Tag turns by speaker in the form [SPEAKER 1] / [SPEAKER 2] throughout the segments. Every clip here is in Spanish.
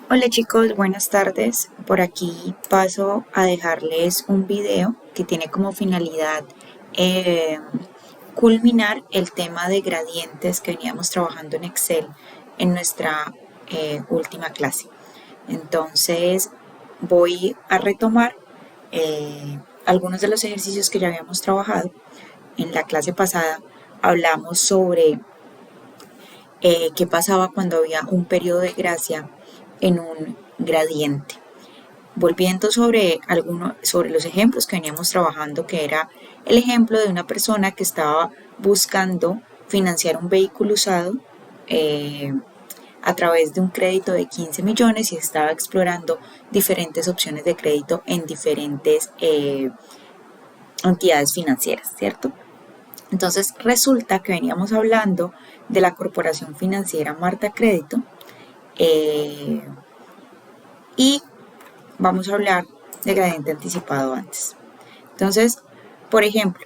[SPEAKER 1] Hola chicos, buenas tardes. Por aquí paso a dejarles un video que tiene como finalidad eh, culminar el tema de gradientes que veníamos trabajando en Excel en nuestra última clase. Entonces voy a retomar algunos de los ejercicios que ya habíamos trabajado. En la clase pasada hablamos sobre qué pasaba cuando había un periodo de gracia en un gradiente. Volviendo sobre los ejemplos que veníamos trabajando, que era el ejemplo de una persona que estaba buscando financiar un vehículo usado eh, a través de un crédito de 15 millones y estaba explorando diferentes opciones de crédito en diferentes entidades financieras, ¿cierto? Entonces resulta que veníamos hablando de la corporación financiera Marta Crédito eh, y vamos a hablar de gradiente anticipado antes. Entonces, por ejemplo,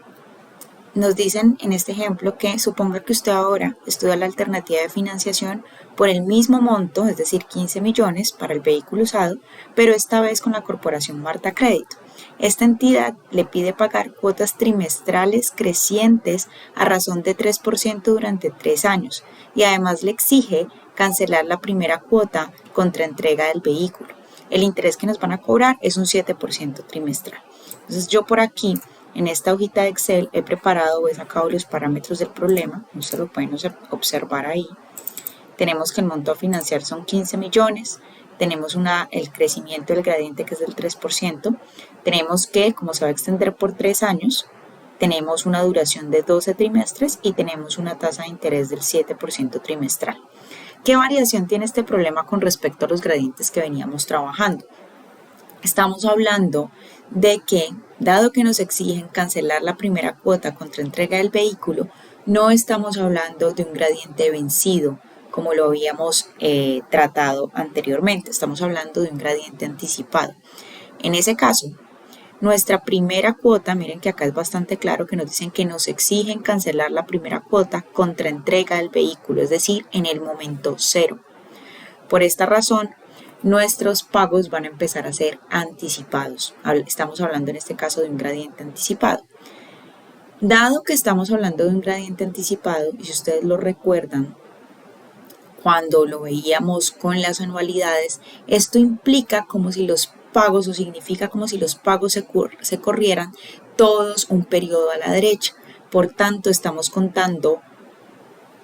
[SPEAKER 1] nos dicen en este ejemplo que suponga que usted ahora estudia la alternativa de financiación por el mismo monto, es decir, 15 millones para el vehículo usado, pero esta vez con la corporación Marta Crédito. Esta entidad le pide pagar cuotas trimestrales crecientes a razón de 3% durante 3 años y además le exige cancelar la primera cuota contra entrega del vehículo. El interés que nos van a cobrar es un 7% trimestral. Entonces yo por aquí en esta hojita de Excel he preparado o he sacado los parámetros del problema, ustedes lo pueden observar ahí. Tenemos que el monto a financiar son 15 millones, tenemos el crecimiento del gradiente que es del 3%, tenemos que, como se va a extender por 3 años, tenemos una duración de 12 trimestres y tenemos una tasa de interés del 7% trimestral. ¿Qué variación tiene este problema con respecto a los gradientes que veníamos trabajando? Estamos hablando de que, dado que nos exigen cancelar la primera cuota contra entrega del vehículo, no estamos hablando de un gradiente vencido, como lo habíamos tratado anteriormente. Estamos hablando de un gradiente anticipado. En ese caso, nuestra primera cuota, miren que acá es bastante claro que nos dicen que nos exigen cancelar la primera cuota contra entrega del vehículo, es decir, en el momento cero. Por esta razón, nuestros pagos van a empezar a ser anticipados. Estamos hablando en este caso de un gradiente anticipado. Dado que estamos hablando de un gradiente anticipado, y si ustedes lo recuerdan, cuando lo veíamos con las anualidades, esto implica como si los pagos o significa como si los pagos se corrieran todos un periodo a la derecha. Por tanto, estamos contando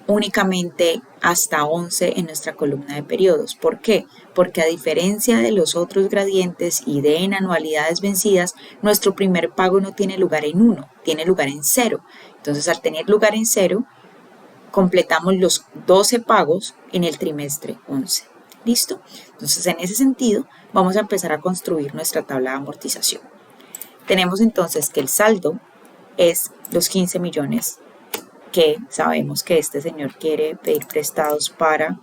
[SPEAKER 1] únicamente hasta 11 en nuestra columna de periodos. ¿Por qué? Porque a diferencia de los otros gradientes y de en anualidades vencidas, nuestro primer pago no tiene lugar en 1, tiene lugar en 0. Entonces, al tener lugar en 0, completamos los 12 pagos en el trimestre 11. ¿Listo? Entonces, en ese sentido, vamos a empezar a construir nuestra tabla de amortización. Tenemos entonces que el saldo es los 15 millones que sabemos que este señor quiere pedir prestados para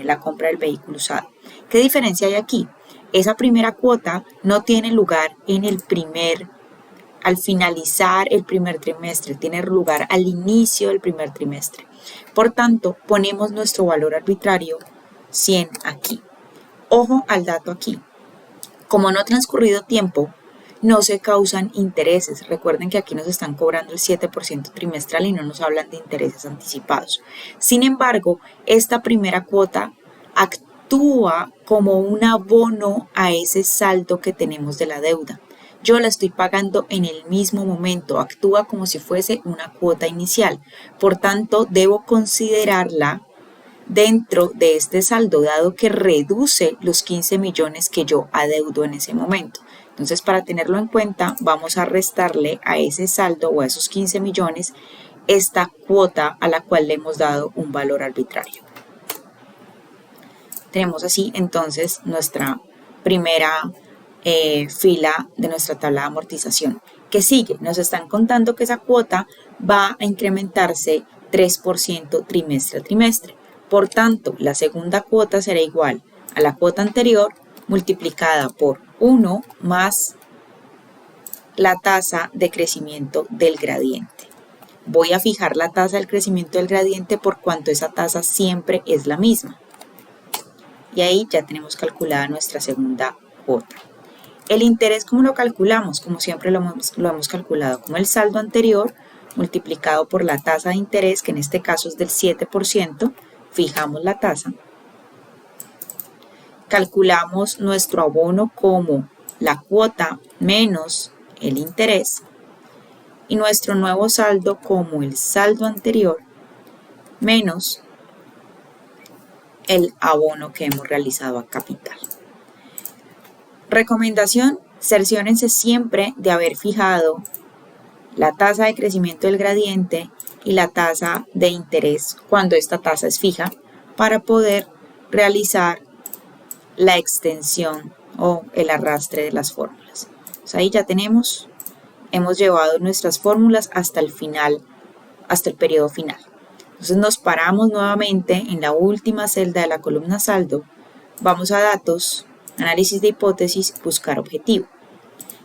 [SPEAKER 1] la compra del vehículo usado. ¿Qué diferencia hay aquí? Esa primera cuota no tiene lugar al finalizar el primer trimestre, tiene lugar al inicio del primer trimestre. Por tanto, ponemos nuestro valor arbitrario 100 aquí. Ojo al dato aquí. Como no ha transcurrido tiempo, no se causan intereses. Recuerden que aquí nos están cobrando el 7% trimestral y no nos hablan de intereses anticipados. Sin embargo, esta primera cuota actúa como un abono a ese saldo que tenemos de la deuda. Yo la estoy pagando en el mismo momento, actúa como si fuese una cuota inicial. Por tanto, debo considerarla dentro de este saldo, dado que reduce los 15 millones que yo adeudo en ese momento. Entonces, para tenerlo en cuenta, vamos a restarle a ese saldo o a esos 15 millones esta cuota a la cual le hemos dado un valor arbitrario. Tenemos así entonces nuestra primera fila de nuestra tabla de amortización. ¿Qué sigue? Nos están contando que esa cuota va a incrementarse 3% trimestre a trimestre. Por tanto, la segunda cuota será igual a la cuota anterior multiplicada por 1 más la tasa de crecimiento del gradiente. Voy a fijar la tasa del crecimiento del gradiente por cuanto esa tasa siempre es la misma. y ahí ya tenemos calculada nuestra segunda cuota. El interés, ¿cómo lo calculamos? Como siempre lo hemos calculado como el saldo anterior multiplicado por la tasa de interés, que en este caso es del 7%, fijamos la tasa. Calculamos nuestro abono como la cuota menos el interés y nuestro nuevo saldo como el saldo anterior menos el abono que hemos realizado a capital. Recomendación: cerciórense siempre de haber fijado la tasa de crecimiento del gradiente y la tasa de interés cuando esta tasa es fija para poder realizar la extensión o el arrastre de las fórmulas. Entonces ahí ya hemos llevado nuestras fórmulas hasta el final, hasta el periodo final. Entonces nos paramos nuevamente en la última celda de la columna saldo, vamos a datos, análisis de hipótesis, buscar objetivo.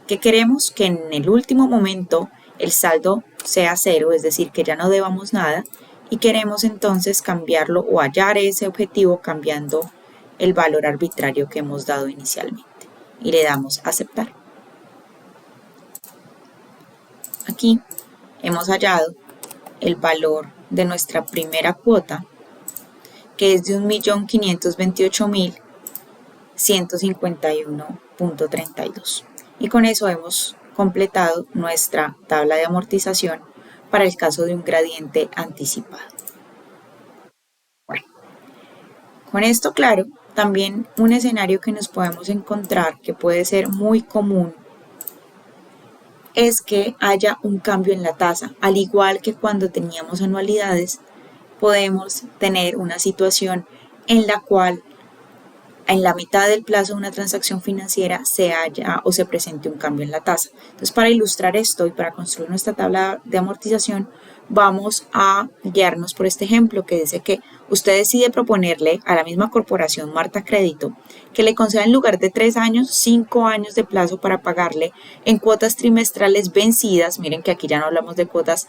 [SPEAKER 1] ¿Qué queremos? Que en el último momento el saldo sea cero, es decir, que ya no debamos nada, y queremos entonces cambiarlo o hallar ese objetivo cambiando el valor arbitrario que hemos dado inicialmente. Y le damos a aceptar. Aquí hemos hallado el valor de nuestra primera cuota, que es de 1.528.151.32. Y con eso hemos completado nuestra tabla de amortización para el caso de un gradiente anticipado. Bueno, con esto claro, también un escenario que nos podemos encontrar que puede ser muy común es que haya un cambio en la tasa. Al igual que cuando teníamos anualidades, podemos tener una situación en la cual en la mitad del plazo de una transacción financiera se haya o se presente un cambio en la tasa. Entonces, para ilustrar esto y para construir nuestra tabla de amortización, vamos a guiarnos por este ejemplo que dice que usted decide proponerle a la misma corporación Marta Crédito que le conceda en lugar de 3 años, 5 años de plazo para pagarle en cuotas trimestrales vencidas. Miren que aquí ya no hablamos de cuotas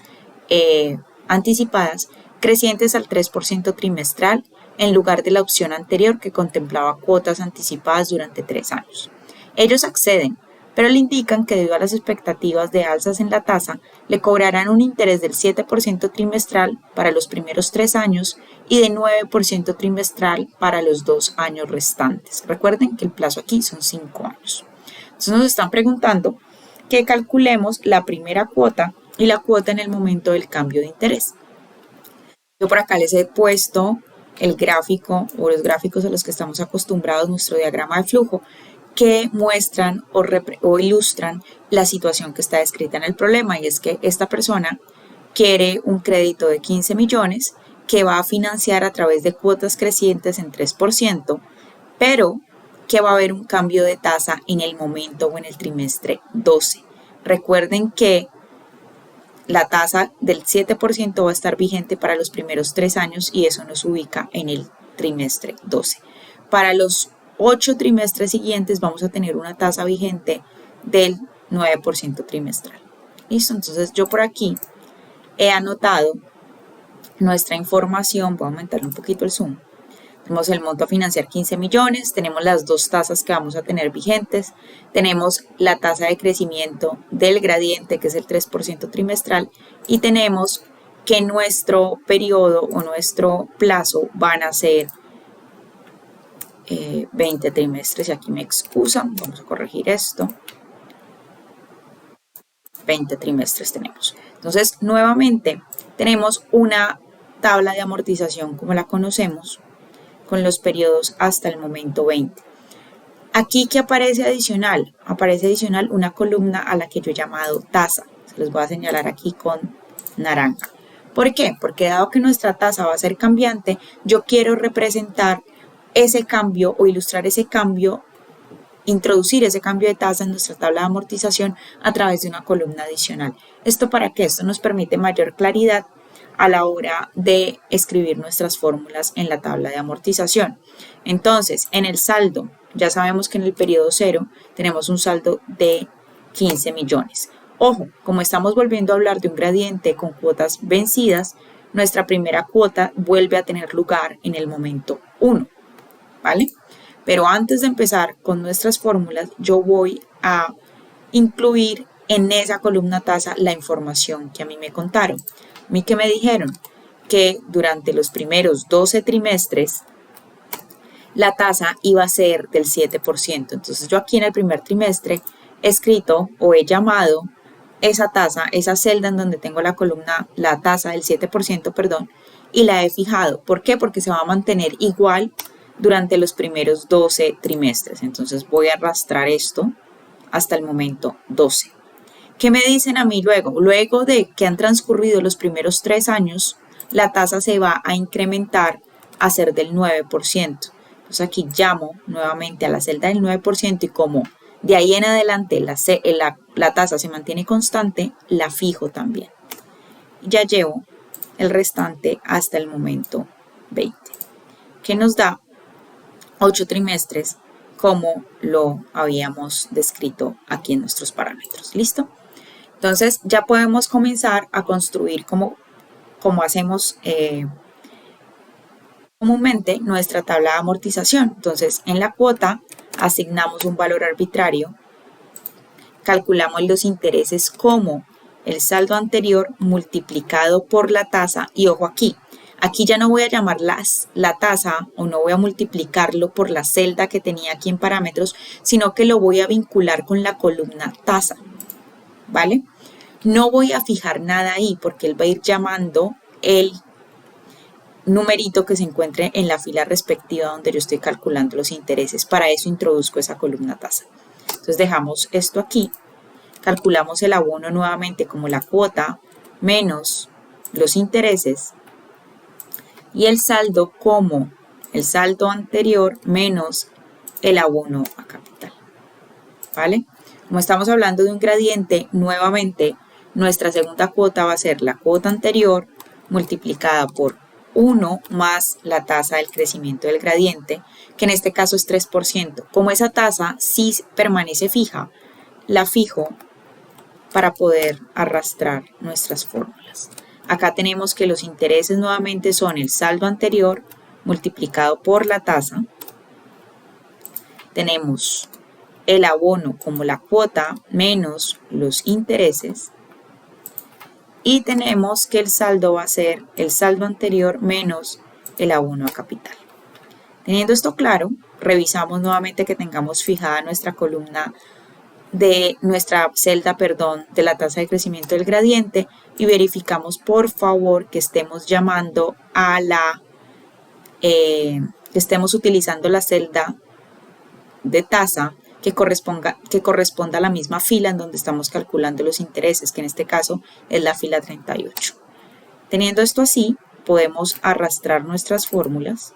[SPEAKER 1] anticipadas, crecientes al 3% trimestral, en lugar de la opción anterior que contemplaba cuotas anticipadas durante 3 años. Ellos acceden, pero le indican que debido a las expectativas de alzas en la tasa, le cobrarán un interés del 7% trimestral para los primeros 3 años y de 9% trimestral para los 2 años restantes. Recuerden que el plazo aquí son 5 años. Entonces nos están preguntando que calculemos la primera cuota y la cuota en el momento del cambio de interés. Yo por acá les he puesto el gráfico o los gráficos a los que estamos acostumbrados, nuestro diagrama de flujo, que muestran o ilustran la situación que está descrita en el problema, y es que esta persona quiere un crédito de 15 millones que va a financiar a través de cuotas crecientes en 3%, pero que va a haber un cambio de tasa en el momento o en el trimestre 12. Recuerden que la tasa del 7% va a estar vigente para los primeros 3 años y eso nos ubica en el trimestre 12. Para los 8 trimestres siguientes vamos a tener una tasa vigente del 9% trimestral. ¿Listo? Entonces yo por aquí he anotado nuestra información. Voy a aumentar un poquito el zoom. Tenemos el monto a financiar 15 millones, tenemos las dos tasas que vamos a tener vigentes, tenemos la tasa de crecimiento del gradiente que es el 3% trimestral y tenemos que nuestro periodo o nuestro plazo van a ser 20 trimestres y aquí me excusan, vamos a corregir esto. 20 trimestres tenemos. Entonces nuevamente tenemos una tabla de amortización como la conocemos, con los periodos hasta el momento 20. Aquí, ¿qué aparece adicional? Aparece adicional una columna a la que yo he llamado tasa. Se los voy a señalar aquí con naranja. ¿Por qué? Porque dado que nuestra tasa va a ser cambiante, yo quiero representar ese cambio o ilustrar ese cambio, introducir ese cambio de tasa en nuestra tabla de amortización a través de una columna adicional. ¿Esto para qué? Esto nos permite mayor claridad a la hora de escribir nuestras fórmulas en la tabla de amortización. Entonces, en el saldo, ya sabemos que en el periodo 0 tenemos un saldo de 15 millones. Ojo, como estamos volviendo a hablar de un gradiente con cuotas vencidas, nuestra primera cuota vuelve a tener lugar en el momento 1, ¿vale? Pero antes de empezar con nuestras fórmulas, yo voy a incluir en esa columna tasa la información que a mí me contaron. A mí que me dijeron que durante los primeros 12 trimestres la tasa iba a ser del 7%. Entonces yo aquí en el primer trimestre he escrito o he llamado esa tasa, esa celda en donde tengo la columna, la tasa del 7%, perdón, y la he fijado. ¿Por qué? Porque se va a mantener igual durante los primeros 12 trimestres. Entonces voy a arrastrar esto hasta el momento 12. ¿Qué me dicen a mí luego? Luego de que han transcurrido los primeros 3 años, la tasa se va a incrementar a ser del 9%. Entonces aquí llamo nuevamente a la celda del 9% y como de ahí en adelante la tasa se mantiene constante, la fijo también. Ya llevo el restante hasta el momento 20, que nos da 8 trimestres como lo habíamos descrito aquí en nuestros parámetros. ¿Listo? Entonces ya podemos comenzar a construir como hacemos comúnmente nuestra tabla de amortización. Entonces en la cuota asignamos un valor arbitrario, calculamos los intereses como el saldo anterior multiplicado por la tasa y ojo aquí ya no voy a llamar la tasa o no voy a multiplicarlo por la celda que tenía aquí en parámetros, sino que lo voy a vincular con la columna tasa, ¿vale? No voy a fijar nada ahí porque él va a ir llamando el numerito que se encuentre en la fila respectiva donde yo estoy calculando los intereses. Para eso introduzco esa columna tasa. Entonces dejamos esto aquí, calculamos el abono nuevamente como la cuota menos los intereses y el saldo como el saldo anterior menos el abono a capital, ¿vale? Como estamos hablando de un gradiente, nuevamente nuestra segunda cuota va a ser la cuota anterior multiplicada por 1 más la tasa del crecimiento del gradiente, que en este caso es 3%. Como esa tasa sí permanece fija, la fijo para poder arrastrar nuestras fórmulas. Acá tenemos que los intereses nuevamente son el saldo anterior multiplicado por la tasa. Tenemos el abono como la cuota menos los intereses. Y tenemos que el saldo va a ser el saldo anterior menos el abono a capital. Teniendo esto claro, revisamos nuevamente que tengamos fijada nuestra columna de nuestra celda, de la tasa de crecimiento del gradiente y verificamos por favor que estemos llamando a que estemos utilizando la celda de tasa que corresponda a la misma fila en donde estamos calculando los intereses, que en este caso es la fila 38. Teniendo esto así, podemos arrastrar nuestras fórmulas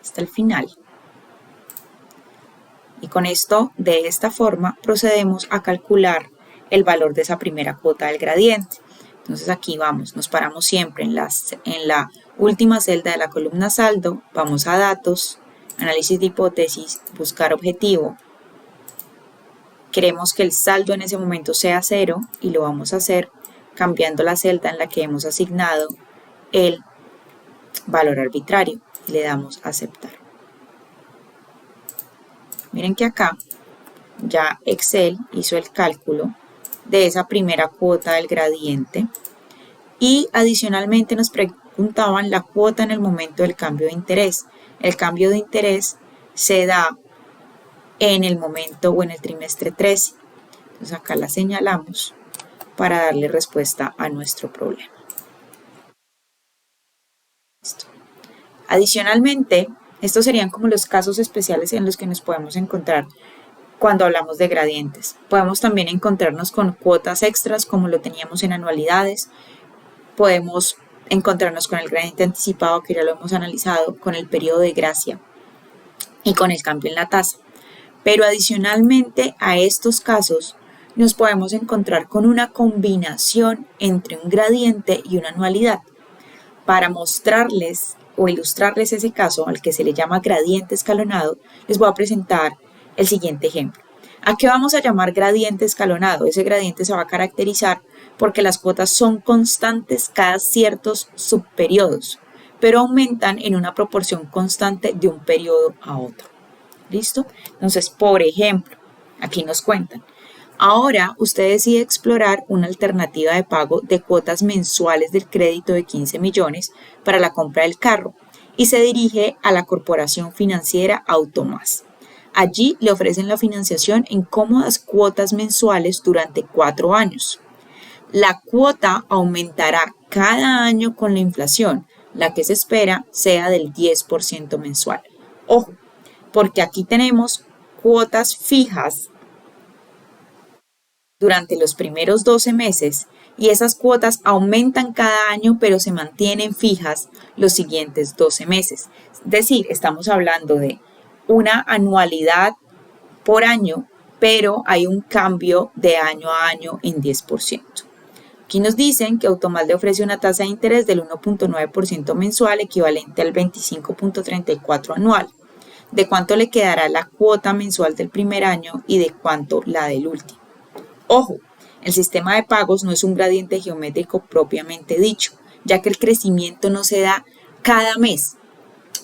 [SPEAKER 1] hasta el final. Y con esto, de esta forma, procedemos a calcular el valor de esa primera cuota del gradiente. Entonces aquí vamos, nos paramos siempre en la última celda de la columna saldo, vamos a datos, análisis de hipótesis, buscar objetivo. Queremos que el saldo en ese momento sea 0 y lo vamos a hacer cambiando la celda en la que hemos asignado el valor arbitrario y le damos a aceptar. Miren que acá ya Excel hizo el cálculo de esa primera cuota del gradiente y adicionalmente nos preguntaban la cuota en el momento del cambio de interés. El cambio de interés se da en el momento o en el trimestre 13. Entonces acá la señalamos para darle respuesta a nuestro problema. Listo. Adicionalmente, estos serían como los casos especiales en los que nos podemos encontrar cuando hablamos de gradientes. Podemos también encontrarnos con cuotas extras como lo teníamos en anualidades. Podemos encontrarnos con el gradiente anticipado, que ya lo hemos analizado, con el periodo de gracia y con el cambio en la tasa. Pero adicionalmente a estos casos nos podemos encontrar con una combinación entre un gradiente y una anualidad. Para mostrarles o ilustrarles ese caso al que se le llama gradiente escalonado, les voy a presentar el siguiente ejemplo. ¿A qué vamos a llamar gradiente escalonado? Ese gradiente se va a caracterizar porque las cuotas son constantes cada ciertos subperiodos, pero aumentan en una proporción constante de un periodo a otro. ¿Listo? Entonces, por ejemplo, aquí nos cuentan, ahora usted decide explorar una alternativa de pago de cuotas mensuales del crédito de 15 millones para la compra del carro y se dirige a la corporación financiera Automás. Allí le ofrecen la financiación en cómodas cuotas mensuales durante 4 años. La cuota aumentará cada año con la inflación, la que se espera sea del 10% mensual. Ojo, porque aquí tenemos cuotas fijas durante los primeros 12 meses y esas cuotas aumentan cada año pero se mantienen fijas los siguientes 12 meses. Es decir, estamos hablando de una anualidad por año, pero hay un cambio de año a año en 10%. Aquí nos dicen que Automás le ofrece una tasa de interés del 1.9% mensual equivalente al 25.34 anual. ¿De cuánto le quedará la cuota mensual del primer año y de cuánto la del último? Ojo, el sistema de pagos no es un gradiente geométrico propiamente dicho, ya que el crecimiento no se da cada mes,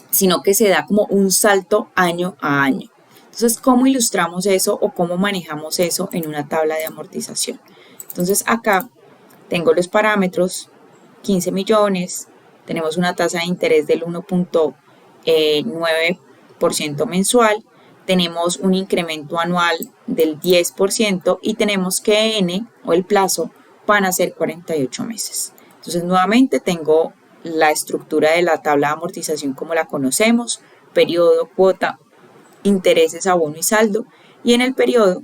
[SPEAKER 1] sino que se da como un salto año a año. Entonces, ¿cómo ilustramos eso o cómo manejamos eso en una tabla de amortización? Entonces, acá tengo los parámetros, 15 millones, tenemos una tasa de interés del 1.9% mensual, tenemos un incremento anual del 10% y tenemos que N o el plazo van a ser 48 meses. Entonces nuevamente tengo la estructura de la tabla de amortización como la conocemos, periodo, cuota, intereses, abono y saldo, y en el periodo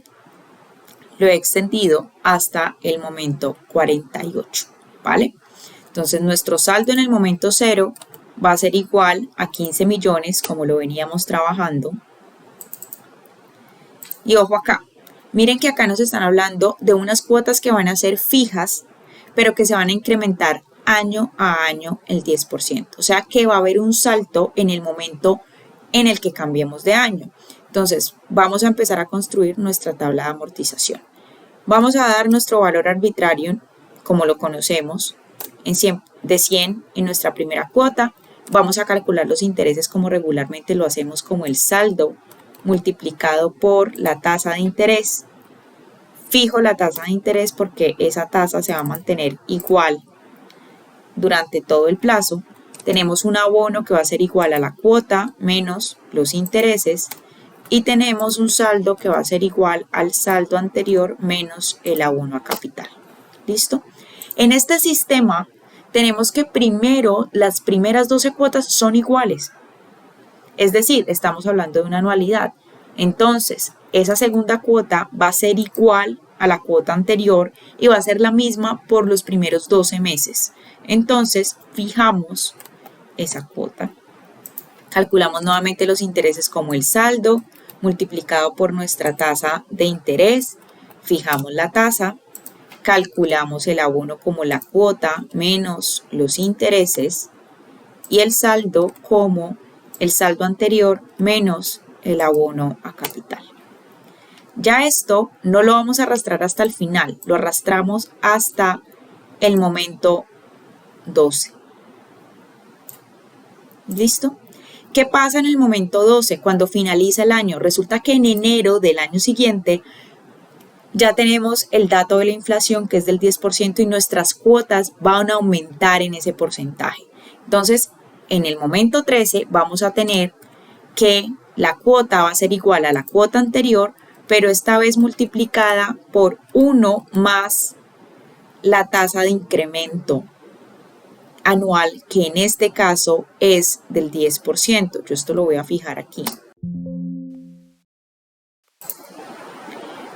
[SPEAKER 1] lo he extendido hasta el momento 48, ¿vale? Entonces nuestro saldo en el momento 0 va a ser igual a 15 millones como lo veníamos trabajando. Y ojo acá, miren que acá nos están hablando de unas cuotas que van a ser fijas, pero que se van a incrementar año a año el 10%. O sea que va a haber un salto en el momento en el que cambiemos de año. Entonces, vamos a empezar a construir nuestra tabla de amortización. Vamos a dar nuestro valor arbitrario, como lo conocemos, de 100 en nuestra primera cuota. Vamos a calcular los intereses como regularmente lo hacemos, como el saldo multiplicado por la tasa de interés. Fijo la tasa de interés porque esa tasa se va a mantener igual durante todo el plazo. Tenemos un abono que va a ser igual a la cuota menos los intereses y tenemos un saldo que va a ser igual al saldo anterior menos el abono a capital. ¿Listo? En este sistema tenemos que primero las primeras 12 cuotas son iguales. Es decir, estamos hablando de una anualidad. Entonces, esa segunda cuota va a ser igual a la cuota anterior y va a ser la misma por los primeros 12 meses. Entonces, fijamos esa cuota. Calculamos nuevamente los intereses como el saldo multiplicado por nuestra tasa de interés. Fijamos la tasa. Calculamos el abono como la cuota menos los intereses y el saldo como el saldo anterior menos el abono a capital. Ya esto no lo vamos a arrastrar hasta el final, lo arrastramos hasta el momento 12. ¿Listo? ¿Qué pasa en el momento 12 cuando finaliza el año? Resulta que en enero del año siguiente ya tenemos el dato de la inflación que es del 10% y nuestras cuotas van a aumentar en ese porcentaje. Entonces, en el momento 13 vamos a tener que la cuota va a ser igual a la cuota anterior, pero esta vez multiplicada por 1 más la tasa de incremento anual, que en este caso es del 10%. Yo esto lo voy a fijar aquí.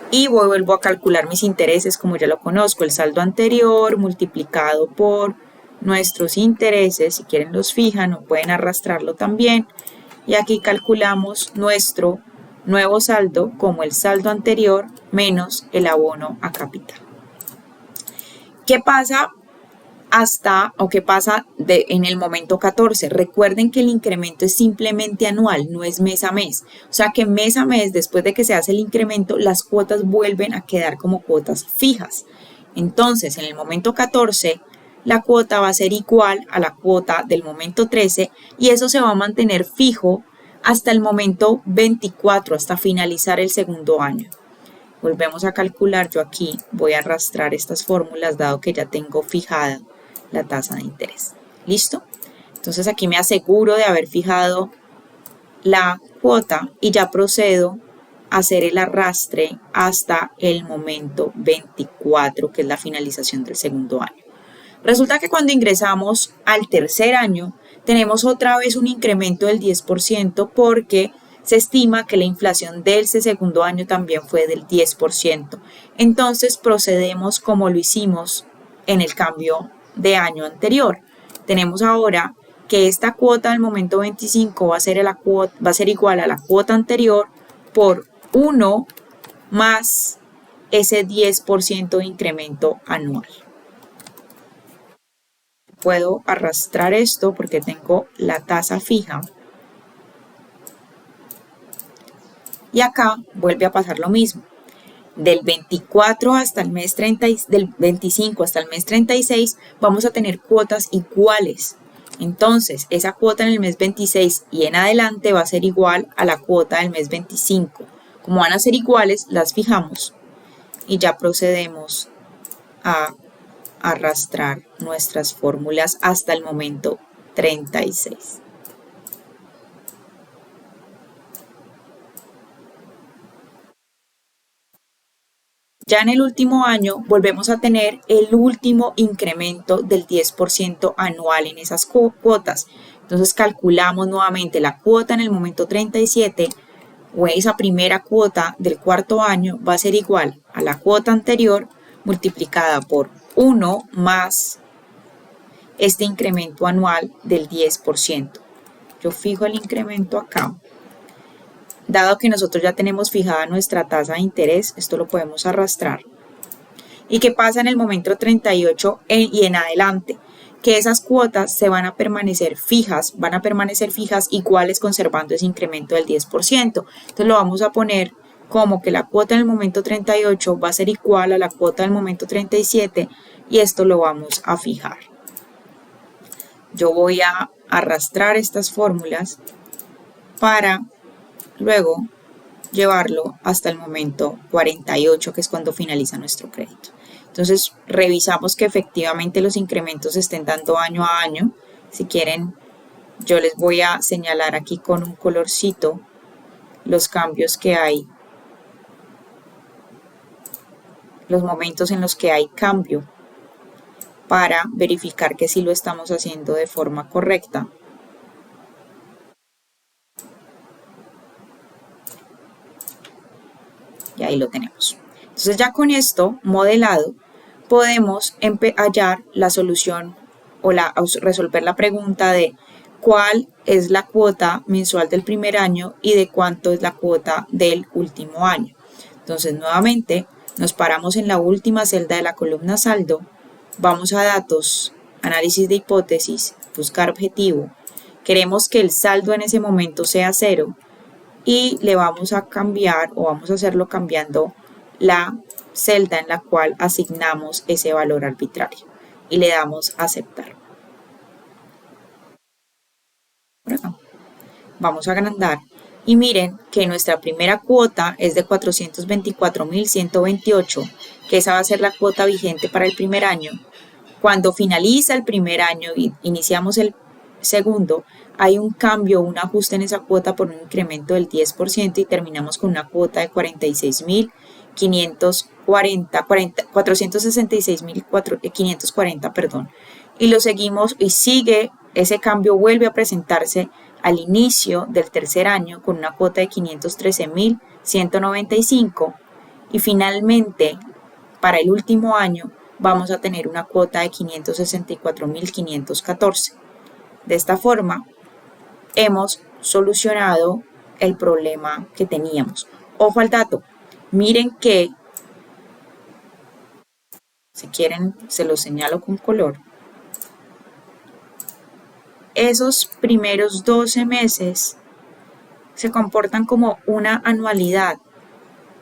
[SPEAKER 1] Y vuelvo a calcular mis intereses como ya lo conozco, el saldo anterior multiplicado por nuestros intereses, si quieren los fijan o pueden arrastrarlo también. Y aquí calculamos nuestro nuevo saldo como el saldo anterior menos el abono a capital. ¿Qué pasa en el momento 14? Recuerden que el incremento es simplemente anual, no es mes a mes. O sea que mes a mes, después de que se hace el incremento, las cuotas vuelven a quedar como cuotas fijas. Entonces, en el momento 14, la cuota va a ser igual a la cuota del momento 13 y eso se va a mantener fijo hasta el momento 24, hasta finalizar el segundo año. Volvemos a calcular, yo aquí voy a arrastrar estas fórmulas dado que ya tengo fijada la tasa de interés. ¿Listo? Entonces aquí me aseguro de haber fijado la cuota y ya procedo a hacer el arrastre hasta el momento 24, que es la finalización del segundo año. Resulta que cuando ingresamos al tercer año, tenemos otra vez un incremento del 10% porque se estima que la inflación de ese segundo año también fue del 10%. Entonces procedemos como lo hicimos en el cambio de año anterior. Tenemos ahora que esta cuota del momento 25 va a ser igual a la cuota anterior por 1 más ese 10% de incremento anual. Puedo arrastrar esto porque tengo la tasa fija. Y acá vuelve a pasar lo mismo. Del 24 hasta el mes 30, del 25 hasta el mes 36 vamos a tener cuotas iguales. Entonces, esa cuota en el mes 26 y en adelante va a ser igual a la cuota del mes 25. Como van a ser iguales, las fijamos y ya procedemos a arrastrar nuestras fórmulas hasta el momento 36. Ya en el último año volvemos a tener el último incremento del 10% anual en esas cuotas. Entonces calculamos nuevamente la cuota en el momento 37 o esa primera cuota del cuarto año va a ser igual a la cuota anterior multiplicada por 1 más este incremento anual del 10%. Yo fijo el incremento acá. Dado que nosotros ya tenemos fijada nuestra tasa de interés, esto lo podemos arrastrar. ¿Y qué pasa en el momento 38 y en adelante? Que esas cuotas se van a permanecer fijas iguales conservando ese incremento del 10%. Entonces lo vamos a poner como que la cuota en el momento 38 va a ser igual a la cuota del momento 37 y esto lo vamos a fijar. Yo voy a arrastrar estas fórmulas para luego llevarlo hasta el momento 48, que es cuando finaliza nuestro crédito. Entonces revisamos que efectivamente los incrementos estén dando año a año. Si quieren, yo les voy a señalar aquí con un colorcito los cambios que hay, los momentos en los que hay cambio, para verificar que sí lo estamos haciendo de forma correcta. Y ahí lo tenemos. Entonces ya con esto modelado podemos hallar la solución o resolver la pregunta de cuál es la cuota mensual del primer año y de cuánto es la cuota del último año. Entonces nuevamente nos paramos en la última celda de la columna saldo, vamos a datos, análisis de hipótesis, buscar objetivo. Queremos que el saldo en ese momento sea 0 y le vamos a cambiar o vamos a hacerlo cambiando la celda en la cual asignamos ese valor arbitrario y le damos a aceptar. Por acá. Vamos a agrandar y miren que nuestra primera cuota es de 424.128, que esa va a ser la cuota vigente para el primer año. Cuando finaliza el primer año y iniciamos el segundo, hay un cambio, un ajuste en esa cuota por un incremento del 10% y terminamos con una cuota de 466.540, perdón. Y lo seguimos y sigue, ese cambio vuelve a presentarse al inicio del tercer año con una cuota de 513.195 y finalmente para el último año vamos a tener una cuota de 564.514. De esta forma hemos solucionado el problema que teníamos. Ojo al dato, miren que, si quieren se los señalo con color, esos primeros 12 meses se comportan como una anualidad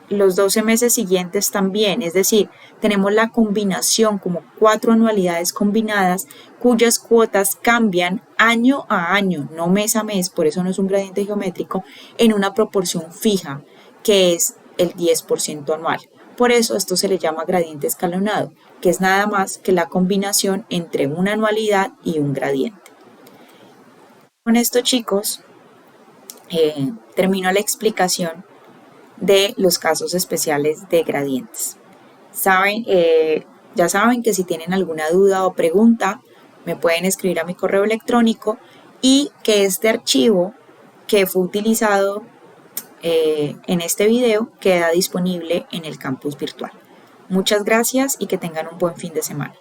[SPEAKER 1] los 12 meses siguientes también, es decir, tenemos la combinación como 4 anualidades combinadas cuyas cuotas cambian año a año, no mes a mes, por eso no es un gradiente geométrico, en una proporción fija, que es el 10% anual. Por eso esto se le llama gradiente escalonado, que es nada más que la combinación entre una anualidad y un gradiente. Con esto, chicos, termino la explicación de los casos especiales de gradientes. Ya saben que si tienen alguna duda o pregunta, me pueden escribir a mi correo electrónico y que este archivo que fue utilizado en este video queda disponible en el campus virtual. Muchas gracias y que tengan un buen fin de semana.